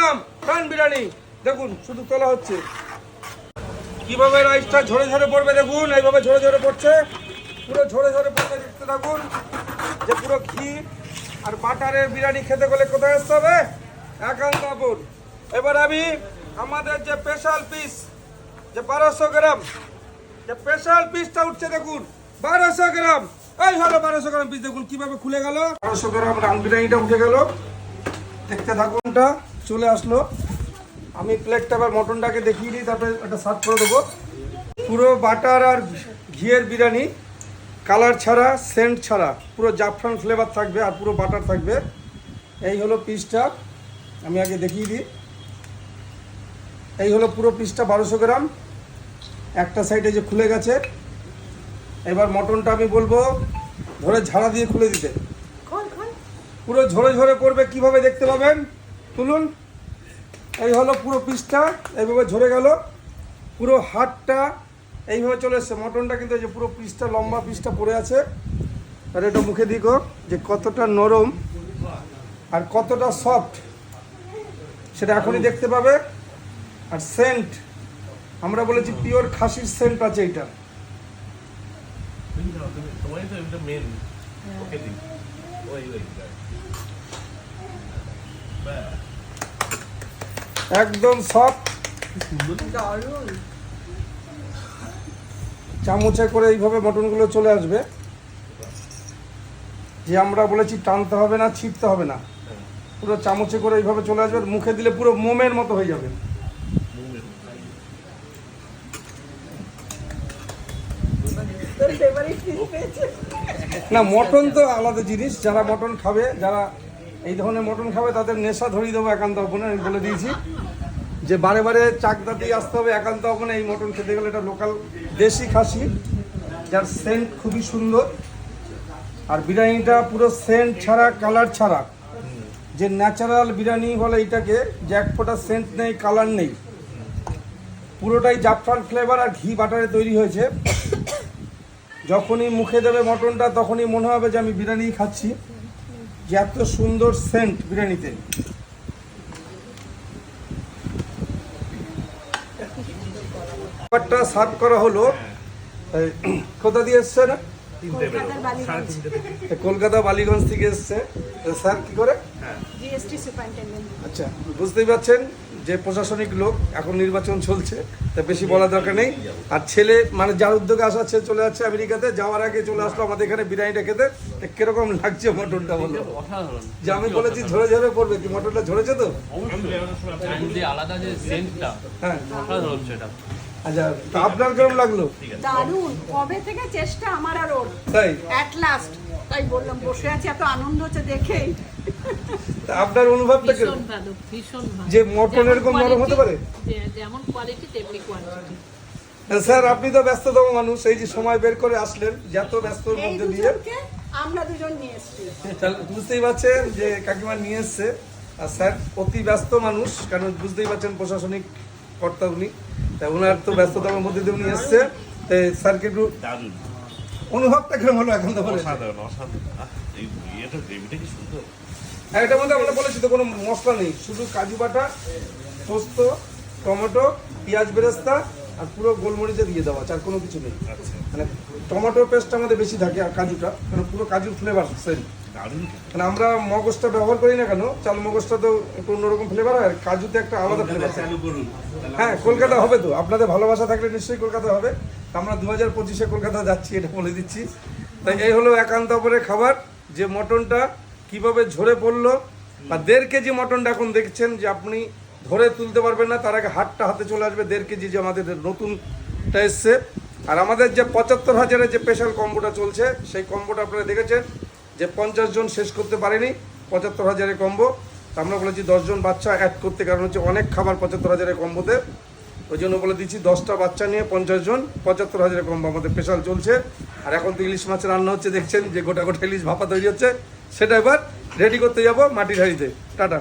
গ্রাম প্রাণ বিরিয়ানি দেখুন শুধু তোলা হচ্ছে কিভাবে রাইসটা ঝরে ঝরে পড়বে দেখুন এইভাবে ঝরে ঝরে পড়ছে পুরো ঝরে ঝরে পড়বে দেখতে থাকুন যে পুরো ঘি আর বাটারের বিরিয়ানি খেতে গেলে কোথায় আসতে হবে একান্তপুর। এবার আমি আমাদের যে স্পেশাল পিস যে 1200 গ্রাম যে স্পেশাল পিসটা উঠছে দেখুন 1200 গ্রাম এই হলো 1200 গ্রাম পিস দেখুন কিভাবে খুলে গেল 1200 গ্রাম রান বিরিয়ানিটা উঠে গেল দেখতে থাকুনটা চলে আসলো। আমি প্লেটটা আবার মটনটাকে দেখিয়ে দিই তারপরে একটা সার্ভ করে দেবো। পুরো বাটার আর ঘিয়ের বিরিয়ানি কালার ছাড়া সেন্ট ছাড়া পুরো জাফরান ফ্লেভার থাকবে আর পুরো বাটার থাকবে। এই হলো পিসটা আমি আগে দেখিয়ে দিই এই হলো পুরো পিসটা 1200 গ্রাম একটা সাইডে যে খুলে গেছে। এবার মটনটা আমি বলবো ধরে ঝাড়া দিয়ে খুলে দিতে পুরো ঝরে ঝরে পড়বে কিভাবে দেখতে পাবেন তুলুন এই হলো পুরো পিসটা এইভাবে ঝরে গেল পুরো হাড়টা এইভাবে চলে এসছে মটনটা কিন্তু এই যে পুরো পিসটা লম্বা পিসটা পড়ে আছে। আর এটা মুখে দিকো যে কতটা নরম আর কতটা সফট সেটা এখনই দেখতে পাবে। আর সেন্ট আমরা বলেছি পিওর খাসির সেন্ট আছে এটা একদম সফট চামচে করে এইভাবে মটনগুলো চলে আসবে যে আমরা বলেছি টানতে হবে না ছিটতে হবে না পুরো চামচে করে এইভাবে চলে আসবে মুখে দিলে পুরো মোমের মতো হয়ে যাবে। না মটন তো আলাদা জিনিস যারা মটন খাবে যারা এই ধরনের মটন খাবে তাদের নেশা ধরিয়ে দেবো একান্ত ওপেনে আমি বলে দিয়েছি যে বারে বারে চাকদাতেই আসতে হবে একান্ত ওপেনে এই মটন খেতে গেলে এটা লোকাল দেশি খাসি যার সেন্ট খুবই সুন্দর আর বিরিয়ানিটা পুরো সেন্ট ছাড়া কালার ছাড়া যে ন্যাচারাল বিরিয়ানি বলে এটাকে যে এক ফোঁটা সেন্ট নেই কালার নেই পুরোটাই জাফরান ফ্লেভার আর ঘি বাটারে তৈরি হয়েছে। যখনই মুখে দেবে মটনটা তখনই মনে হবে যে আমি বিরিয়ানি খাচ্ছি যে এত সুন্দর সেন্ট বিরিয়ানিতে। খাবারটা সার্ভ করা হলো কোথা দিয়ে এসছে না কলকাতা বালিগঞ্জ থেকে এসছে স্যার কি করে আচ্ছা বুঝতেই পারছেন যে প্রশাসনিক লোক এখন নির্বাচন চলছে তা বেশি বলার দরকার নেই। আর ছেলে মানে যার উদ্যোগে আসা সে চলে যাচ্ছে আমেরিকাতে যাওয়ার আগে চলে আসলো আমাদের এখানে বিরিয়ানিটা খেতে কিরকম লাগছে মটনটা বলো যে আমি বলেছি ঝরে ঝরে পড়বে কি মটনটা ঝরেছে তো আলাদা যে সেন্টটা হ্যাঁ অসাধারণ সেটা। আচ্ছা তা আপনার কেমন লাগলো দারুণ কবে থেকে চেষ্টা আমার আর ওর তাই এট লাস্ট তাই বললাম বসে আছি এত আনন্দ হচ্ছে দেখেই। আপনার অনুভবটা কি ভীষণ ভালো যে মটন এরকম নরম হতে পারে যেমন কোয়ালিটি তেমনি কোয়ান্টিটি। স্যার আপনি তো ব্যস্ততম মানুষ এই যে সময় বের করে আসলেন যত ব্যস্তর মধ্যে দিয়ে আমরা দুজন নিয়ে এসেছি বুঝতেই পারছেন যে কাকিমা নিয়ে এসছে আর স্যার অতি ব্যস্ত মানুষ কারণ বুঝতেই পারছেন প্রশাসনিক কর্তা উনি তাই ওনার তো ব্যস্ততার মধ্যে দিয়ে উনি এসছে তাই স্যারকে একটু অনুভবটা কেমন হলো এখন তো বলে এটার মধ্যে আমরা বলেছি তো কোনো মশলা নেই শুধু কাজু বাটা পোস্ত টমেটো পেঁয়াজ বেরেস্তা আর পুরো গোলমরিচে দিয়ে দেওয়া আর কোনো কিছু নেই মানে টমেটো পেস্টটা আমাদের বেশি থাকে আর কাজুটা কারণ পুরো কাজুর ফ্লেভার সেম মানে আমরা মগজটা ব্যবহার করি না কেন চাল মগজটা তো একটু অন্যরকম ফ্লেভার হয় আর কাজুতে একটা আলাদা ফ্লেভার হ্যাঁ কলকাতা হবে তো আপনাদের ভালোবাসা থাকলে নিশ্চয়ই কলকাতা হবে আমরা 2025-এ কলকাতা যাচ্ছি এটা বলে দিচ্ছি। তাই এই হলো একান্ত উপরে খাবার যে মটনটা কিভাবে ঝরে পড়লো বা 1.5 কেজি মটনটা এখন দেখছেন যে আপনি ধরে তুলতে পারবেন না তার আগে হাতটা হাতে চলে আসবে 1.5 কেজি যে আমাদের নতুনটা এসছে। আর আমাদের যে 75,000-এর যে স্পেশাল কম্বোটা চলছে সেই কম্বোটা আপনারা দেখেছেন যে 50 জন শেষ করতে পারেনি 75,000-এর কম্বো আমরা বলেছি 10 জন বাচ্চা অ্যাড করতে কারণ হচ্ছে অনেক খাবার 75,000-এর কম্বোতে ওই জন্য বলে দিচ্ছি 10টা বাচ্চা নিয়ে 50 জন 75,000-এর কম্বো আমাদের স্পেশাল চলছে। আর এখন তো ইলিশ মাছ রান্না হচ্ছে দেখছেন যে গোটা গোটা ইলিশ ভাপা তৈরি হচ্ছে সেটা এবার রেডি করতে যাবো মাটির হাঁড়িতে। টাটা।